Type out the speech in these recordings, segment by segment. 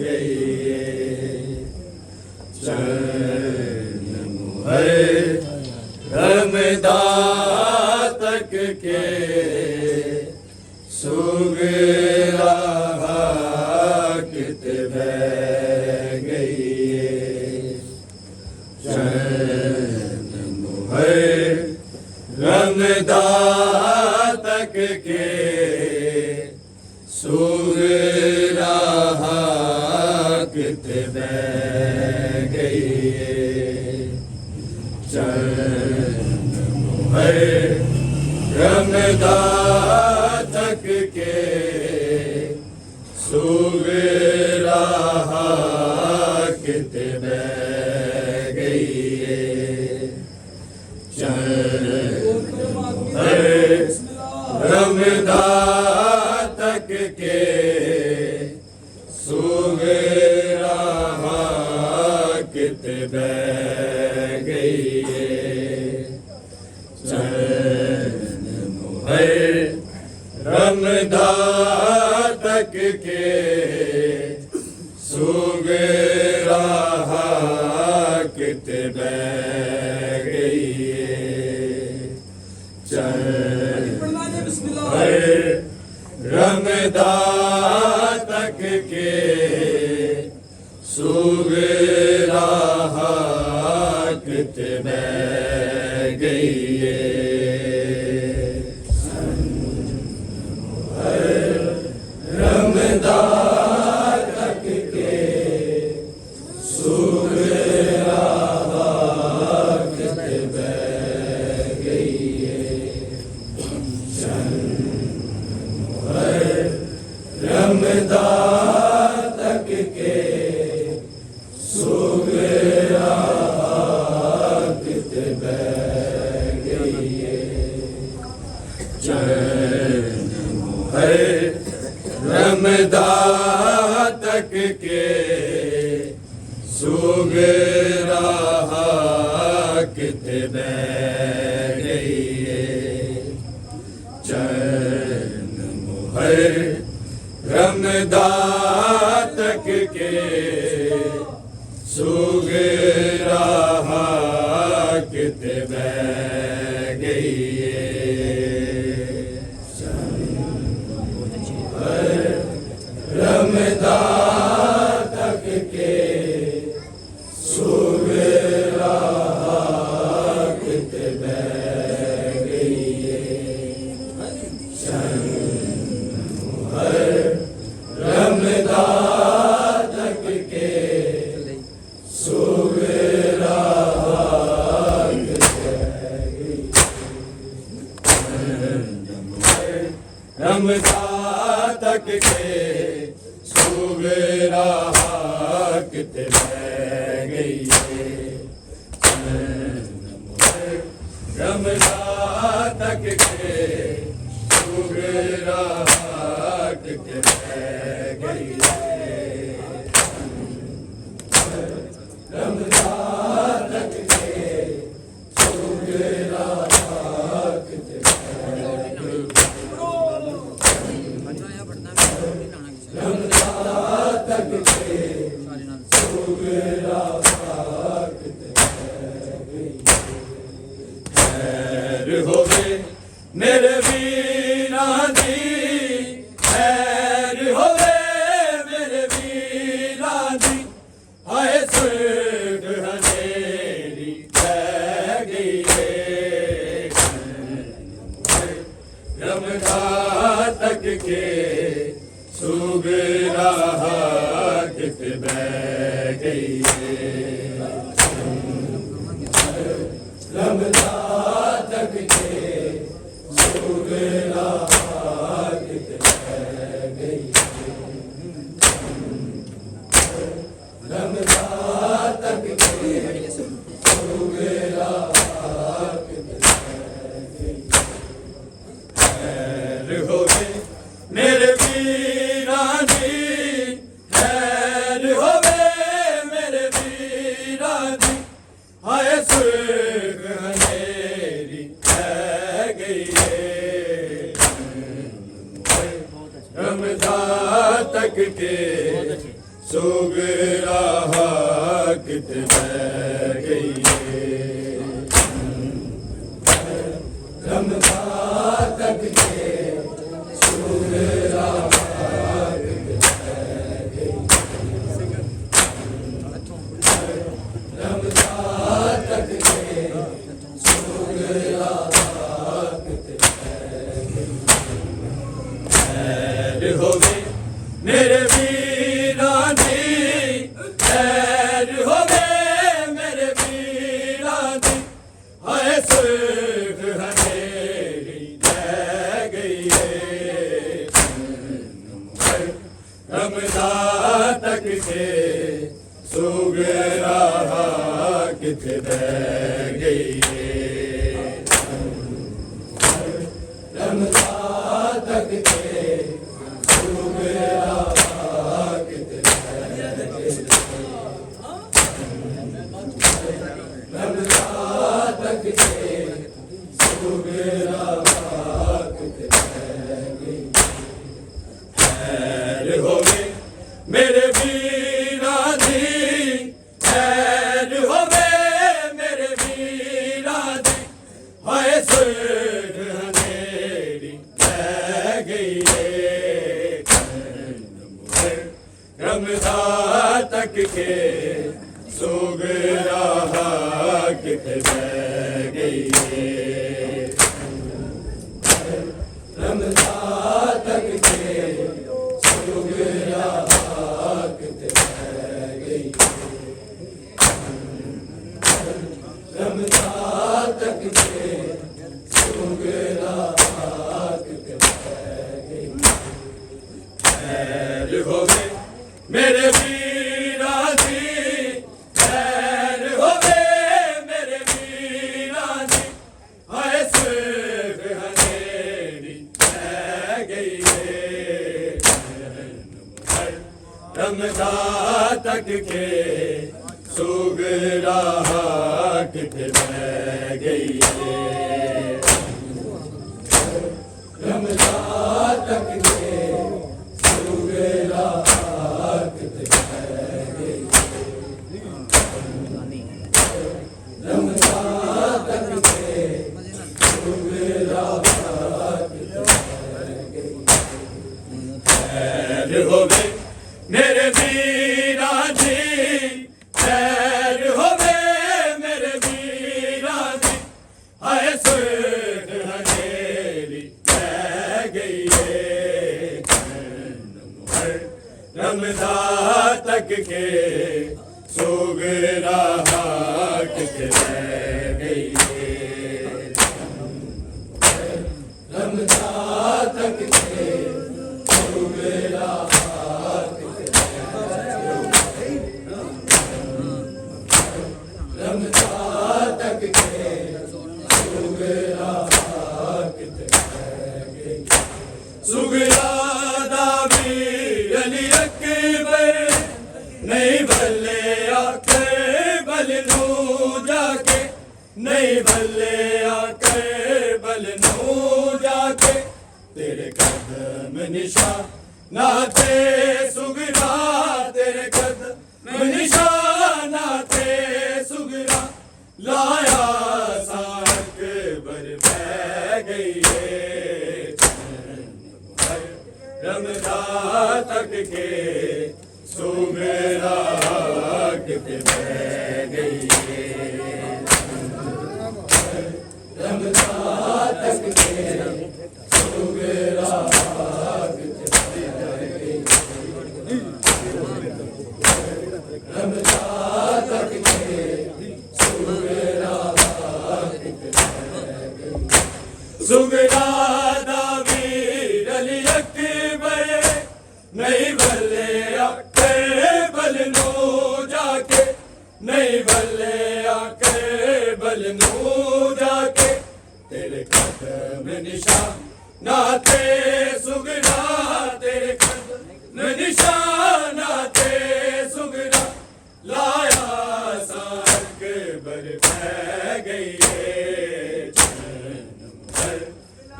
गई। चरण मुहर रमदातक के सुगरा कित बह गई। चरण मुहर रमदातक के सुगरा कित बह गई। चरण मुहर रमदातक के सुगरा कित बह गई। चरण मुहर रमदातक के सुगरा कित बह गई। चरण मुहर रमदातक के सुगरा कित बह गई। चरण मुहर रमदातक के सुगरा कित बह गई। रमदातक के सुगरा कित बह गई। रमदातक के सुगरा कित बह गई। चरण मुहर रमदातक के सुगरा कित बह गई। चरण मुहर रमदातक के सुगरा कित बह गई। रमदातक के सुगरा कित बह गई। रमदातक के सुगरा कित बह गई। रमदातक के सुगरा कित बह गई। रमदातक के सुगरा कित बह गई। रमदातक के सुगरा कित बह गई। रमदातक के सुगरा कित बह गई। खैर होवे मेरे वीरा दी, खैर होवे मेरे वीरा दी। हाय स्वर्ग हनेरी बह गई। रमदातक के सुगरा कित बह गई। रमदातक के सुगरा कित बह गई। रमदातक के सुगरा कित बह गई। खैर होवे मेरे वीरा दी, खैर होवे मेरे वीरा दी। हाय स्वर्ग हनेरी बह गई। सुगरा कित बह गई रमता तक के सुगरा कित बह गई रमता तक के सुगरा कित बह गई खैर होवे मेरे वीरा दी खैर होवे मेरे वीरा दी हाय सुर्ग हनेरी रह गई है रमदा तक के सुगरा कित बह गई है रमदा तक के सुगरा कित बह गई रमदा तक के सुगरा कित बह गई खैर होवे मेरे वीरा दी खैर होवे मेरे वीरा दी हाय सुर्ग हनेरी रह गई है रमदा तक के सुगरा कित बह गई है रमदा तक के सुगरा कित बह गई रमदा तक के सुगरा कित बह गई खैर होवे मेरे वीरा दी खैर होवे मेरे वीरा दी हाय सुर्ग हनेरी रह गई है रमदा तक के सुगरा कित बह गई है रमदा तक के सुगरा कित बह गई रमदा तक के सुगरा कित बह गई खैर होवे मेरे वीरा दी खैर होवे मेरे वीरा दी हाय सुर्ग हनेरी रह गई है रमदा तक के सुगरा कित बह गई है रमदा तक के सुगरा कित बह गई रमदा तक के सुगरा कित बह गई सुगरा दा वीर अली अकबर नहीं भले आकर बल नू जाके नहीं भले आकर बल नू जाके तेरे कदम निशाना थे सुगरा तेरे कदम निशाना थे सुगरा लाया साक बर बह गई है रमदा तक के सुगरा कित बह गई है रमदा तक के सुगरा कित बह गई रमदा तक के सुगरा कित बह गई सुगरा दा वीर अली अकबर नहीं भले आकर बल नू जाके नहीं भले आकर बल नू जाके तेरे कदम निशाना थे सुगरा तेरे कदम निशाना थे सुगरा लाया साक बर बह गई है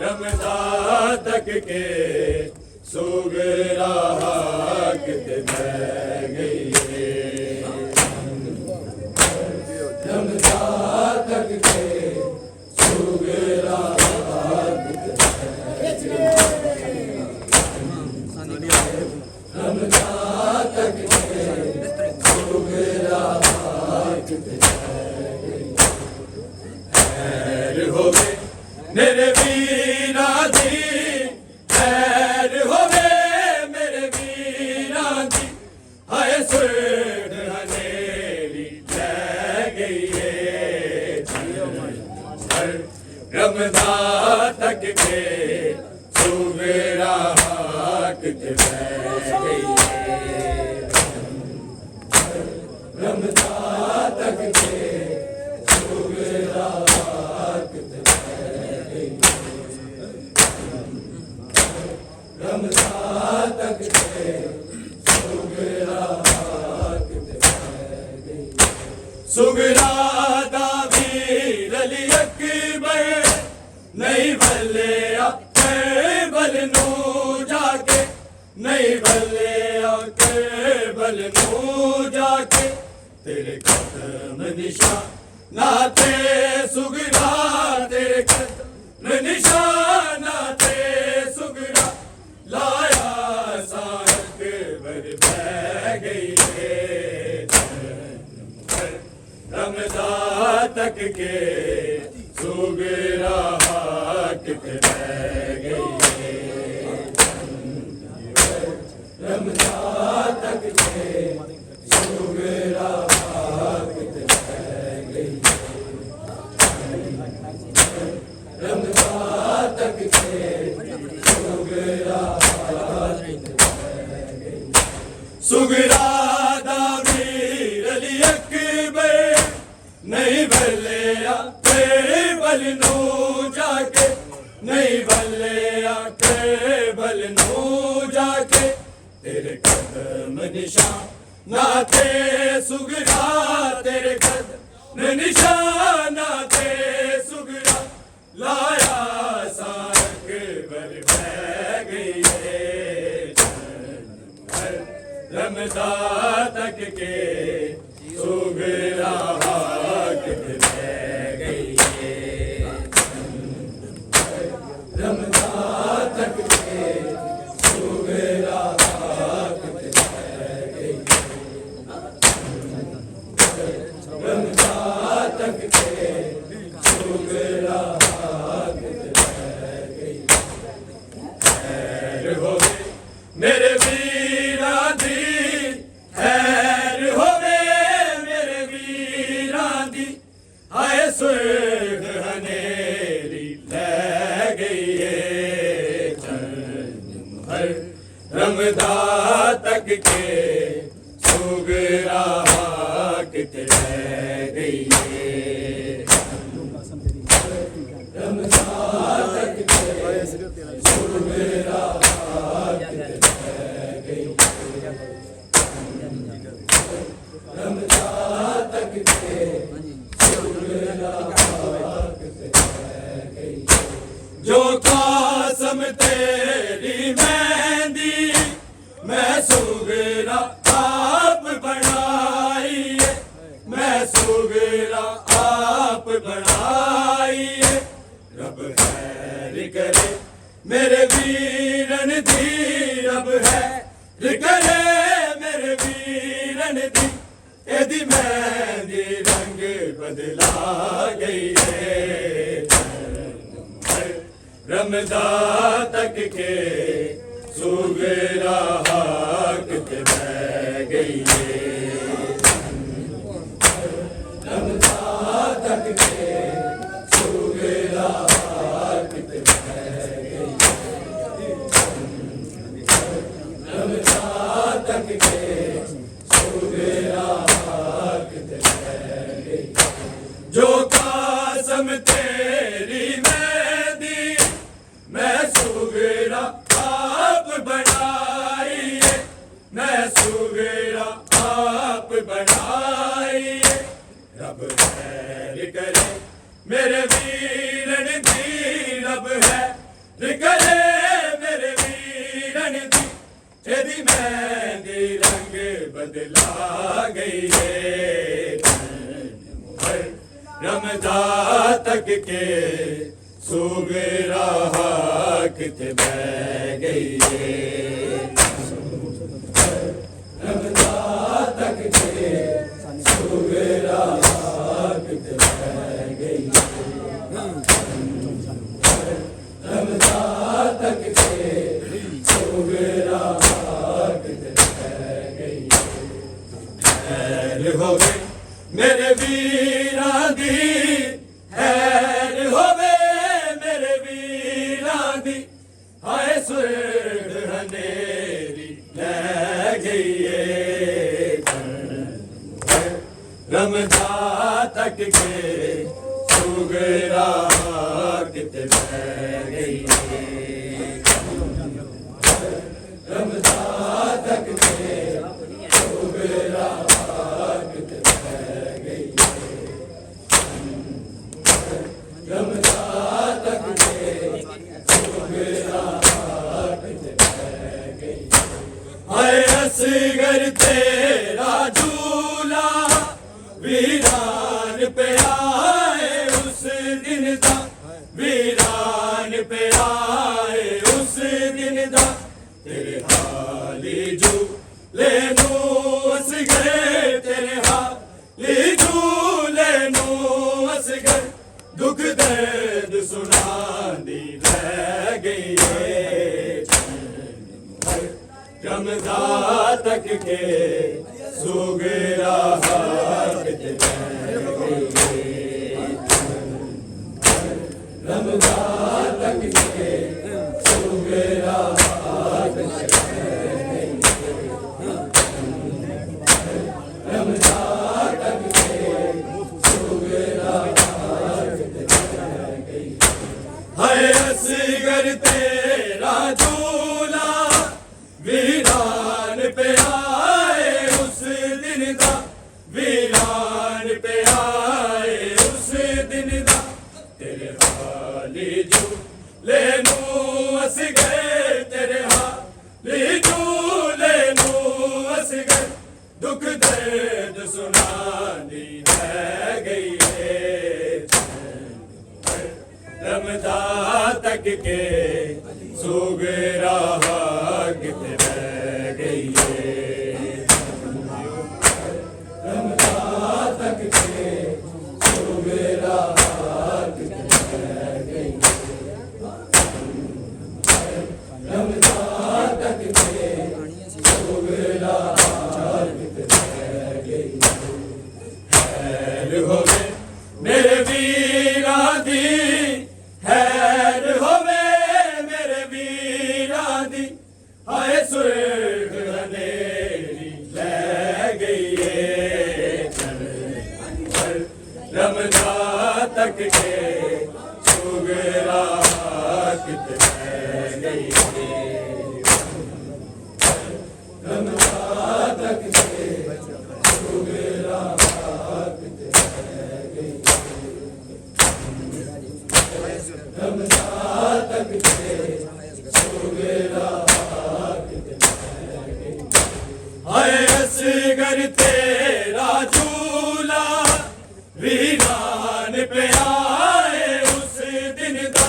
रमदा तक के सुगरा कित बह गई हाय सुर्ख हनेरी ले गई है रमदा तक के सुगरा किते बह गई है रमदा तक के सुगरा किते बह गई रमदा तक के सुगरा किते बह गई सुगरा दा वीर अली अकबर नहीं भले बल नू जाके नहीं भले बल नू जाके तेरे कदम निशान नाते सुगरा तेरे कदम निशान नाते सुगरा लाया साहक बर बह गई है रमदा तक के सुगरा किते बह गई है रमदा तक के सुगरा किते बह गई रमदा तक के सुगरा किते बह गई सुगरा दा वीर अली अकबर नहीं भले बल नू जाके नहीं भले बल नू जाके तेरे कदम निशान नाते सुगरा तेरे कदम निशान नाते सुगरा लाया सारक बर बह गई है रमदा तक के सुगरा किते बह गई है रमदा तक के सुगरा किते बह गई रमदा तक के सुगरा किते बह गई खैर होवे मेरे वीरा दी खैर होवे मेरे वीरा दी हाय सुर्ख हनेरी ले गई है रमदा तक के सुगरा किते बह गई है रमदा तक के सुगरा किते बह गई रमदा तक के सुगरा किते बह गई जो कसम तेरी मेहंदी मैं सुगरा आप बनाई है मैं सुगरा आप बनाई है रब खैर करे मेरे वीरन दी रब है करे मेरे वीरन दी एदी मेहंदी रंग बदला गई है रमदा तक के सुगरा किते बह गई है रमदा तक के सुगरा किते बह गई रमदा तक के सुगरा किते बह गई जो कसम तेरी मैं सुगरा आप बनाई है मैं सुगरा आप बनाई है रब खैर करे मेरे वीरन दी रब है करे मेरे वीरन दी तेरी मेहंदी रंग बदला गई है रमदा तक के सुगरा किते बह गई है रमदा तक के सुगरा किते बह गई रमदा तक के सुगरा किते बह गई हैर होवे मेरे वीरां दी हैर होवे मेरे वीरां दी हाय सुर्ग हनेरी लै गई रमदा तक के सुगरा किते बह गई रमदा तक के सुगरा किते बह गई रमदा तक के सुगरा किते बह गई हाय असगर तेरा झूला वीरान पे आए उस दिन दा वीरान पे आए उस दिन दा तेरे हाली झूले नू अस गए तेरे हाली झूले नू अस गए दुख दर्द सुनांदी रह गई रमदा तक के सुगरा किते बह गई रमदा तक के सुगरा किते बह गई रमदा तक के सुगरा किते बह गई हाय असगर तेरा झूला वीरान पे आए उस दिन दा वीरान पे आए उस दिन दा तेरे हाली झूले नू अस गए तेरे हाली झूले नू अस गए दुख दर्द सुनानी रह गई रमदा तक के सुगरा किते बह गई रमदा तक के सुगरा किते बह गई रमदा तक के सुगरा किते बह गई हैर होवे मेरे वीरां दी हैर होवे मेरे वीरां दी हाय सुर्ग हनेरी लै गई रमदा तक के सुगरा किते बह गई रमदा तक के सुगरा किते बह गई रमदा तक के सुगरा किते बह गई हाय असगर तेरा झूला वीरान पे आए उस दिन दा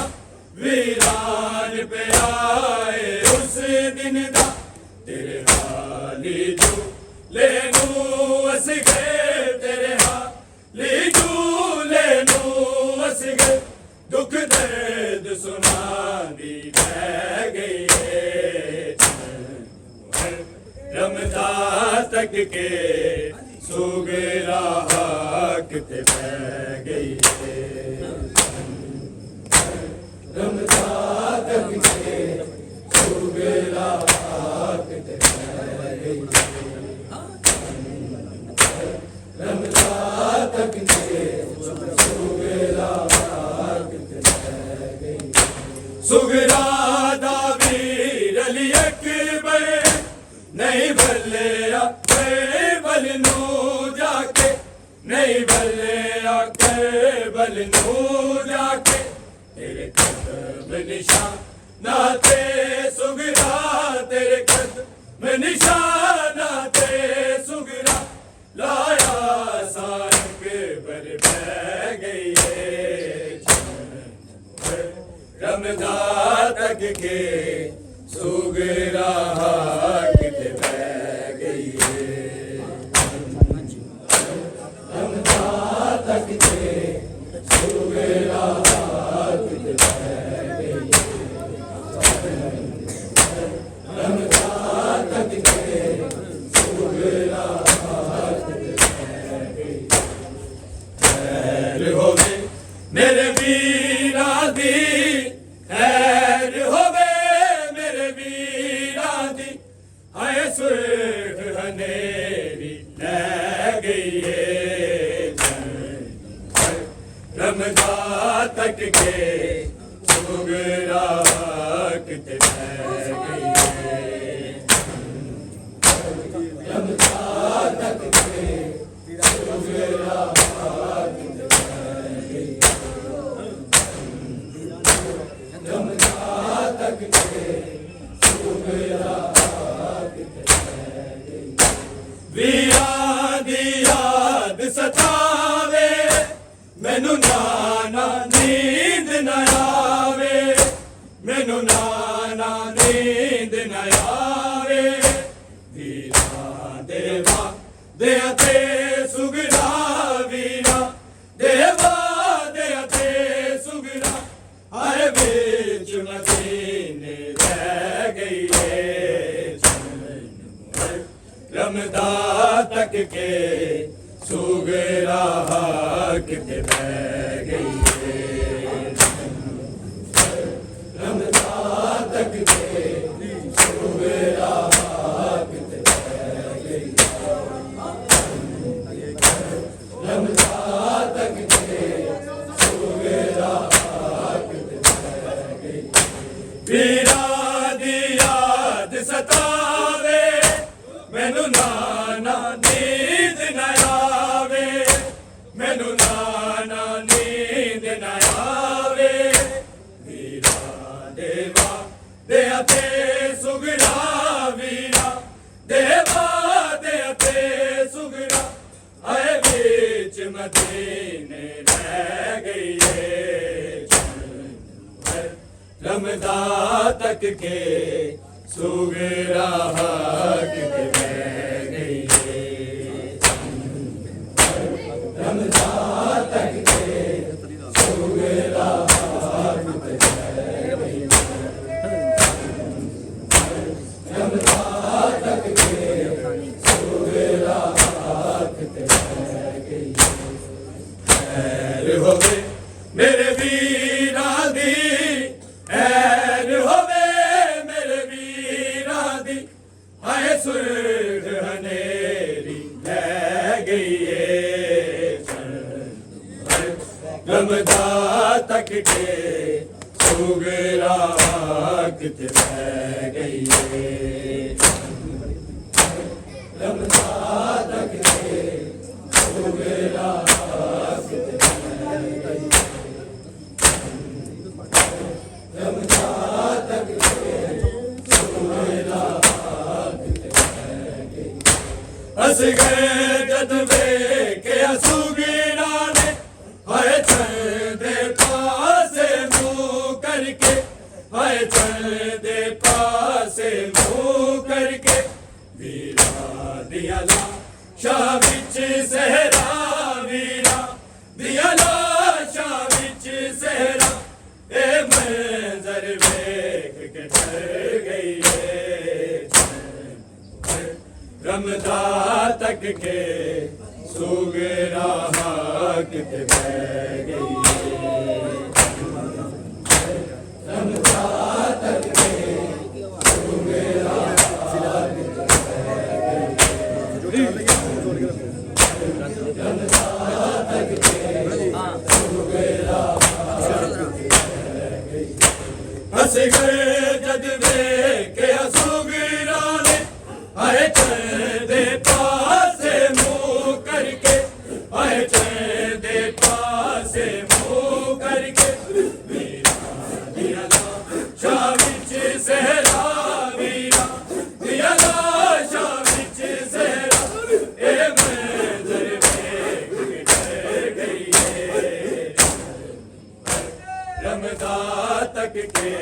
वीरान पे आए उस दिन दा तेरे हाली झूले नू अस गए तेरे हाली झूले नू अस गए दुख दर्द सुनानी रह गई रमदा तक के सुगरा किते बह गई रमदा तक के सुगरा किते बह गई रमदा तक के सुगरा किते बह गई सुगरा दा वीर अली अकबर नहीं भले बल नू जाके नहीं भले बल नू जाके तेरे कदम निशाना ते सुगरा तेरे कदम निशाना ते सुगरा लाया सारक बर बह गई रमदा तक के सुगरा किते बह गई रमदा तक के सुगरा किते बह गई रमदा तक के सुगरा किते हनेरी लै गई है रमज़ान तक के सुगरा किते रह गई है रमज़ान तक के सुगरा किते रह गई रमज़ान तक के सुगरा वीरां दी याद सतावे मैनू नाना नींद न आवे मैनू नाना नींद न आवे वीरां देवा देया ते सुगरा वीरा देवा देया ते सुगरा आए बिच मदीने रह गई है रमज़ान तक के सुगरा किते रह गई है रमज़ान तक के सुगरा किते रह गई रमज़ान तक के सुगरा किते रह गई वीरा दी याद सतावे मैनू नाना नींद न आवे मैनू नाना नींद न आवे वीरा देवा देया ते सुगरा वीरा देवा देया ते सुगरा आए बिच मदीने रह गई है रमज़ान तक के सुगरा किते रह गई है रमज़ान तक के सुगरा किते रह गई रमज़ान तक के सुगरा किते रह गई खैर होवे मेरे वीरा दी खैर होवे हाय सुर्ग हनेरी लै गई है रमज़ान तक के सुगरा किते रह गई है रमज़ान तक के सुगरा किते रह गई रमज़ान तक के सुगरा हस गए जद वेख्या सुगरा ने हाय चलदे पासे मुंह करके हाय चलदे पासे मुंह करके वीरा दिया लाशा विच सहरा वीरा दिया लाशा विच सहरा ए मंजर वेख के डर गई है रमज़ान तक के सुगरा किते रह गई रमज़ान तक के सुगरा रमज़ान तक के सुगरा हस गए जद वेख्या सुगरा ने हाय चलदे पासे मुंह करके हाय चलदे पासे मुंह करके वीरा दिया लाशा विच सहरा वीरा दिया लाशा विच सहरा ए मंजर वेख के डर गई है रमज़ान तक के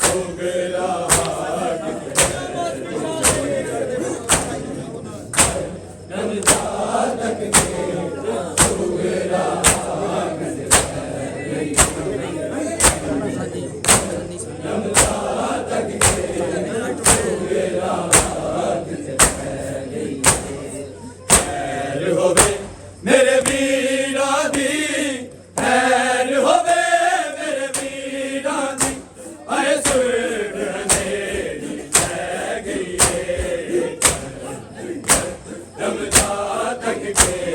सुगरा रमज़ान तक के सुगरा रमज़ान तक के सुगरा खैर होवे मेरे वीरा दी खैर होवे मेरे वीरा दी आए सुर्ग हनेरी रह गई है Hey!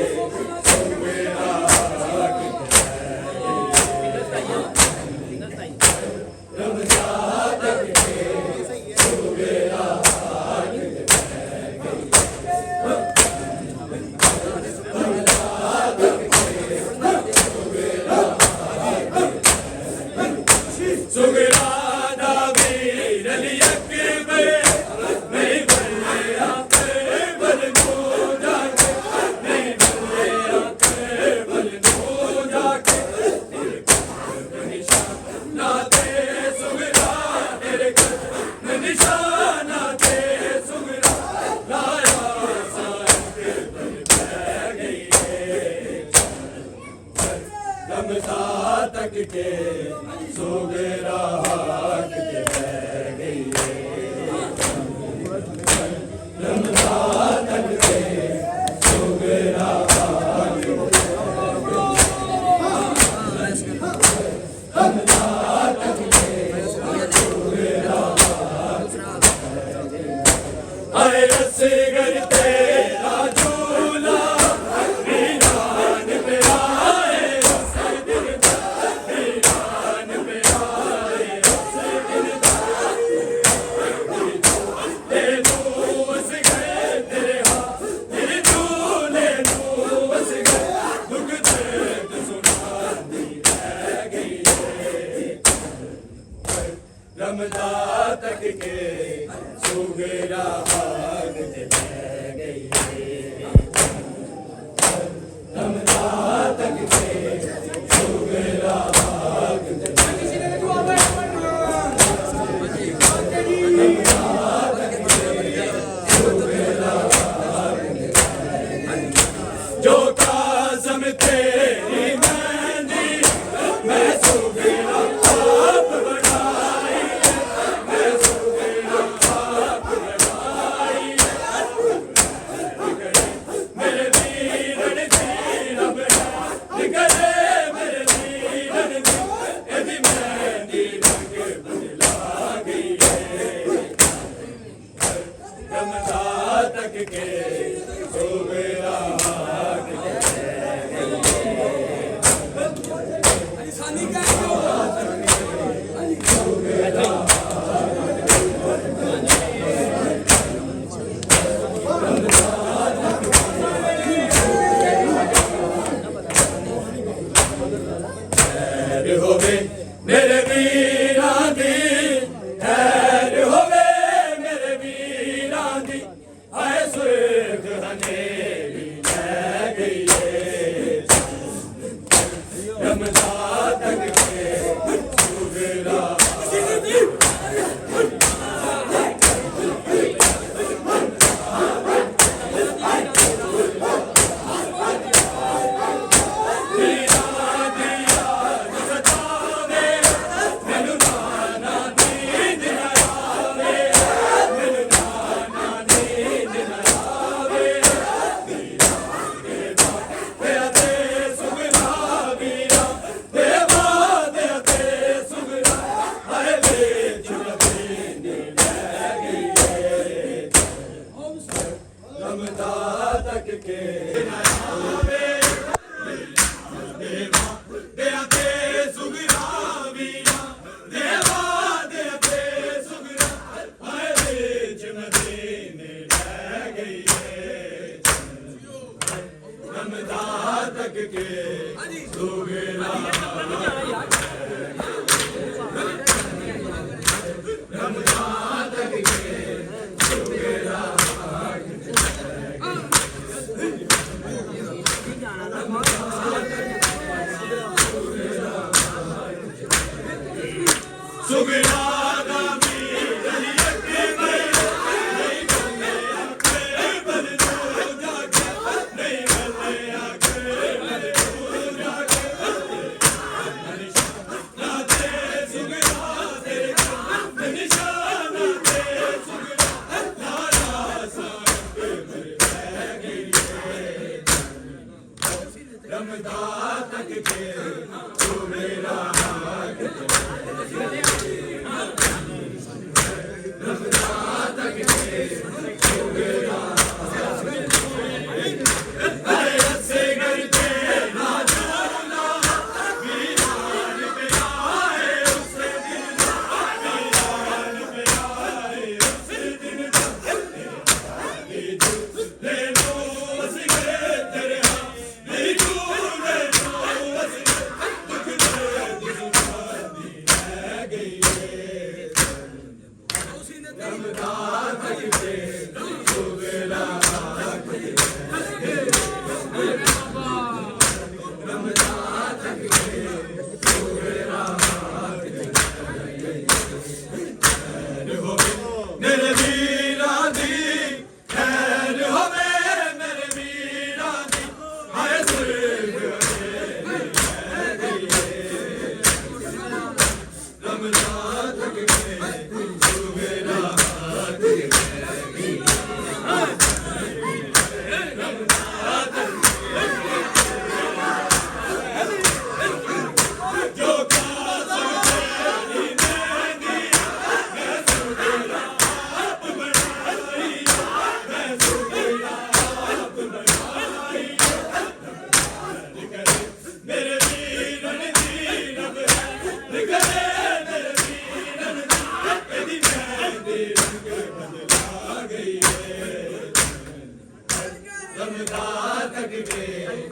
दमदार तकबीर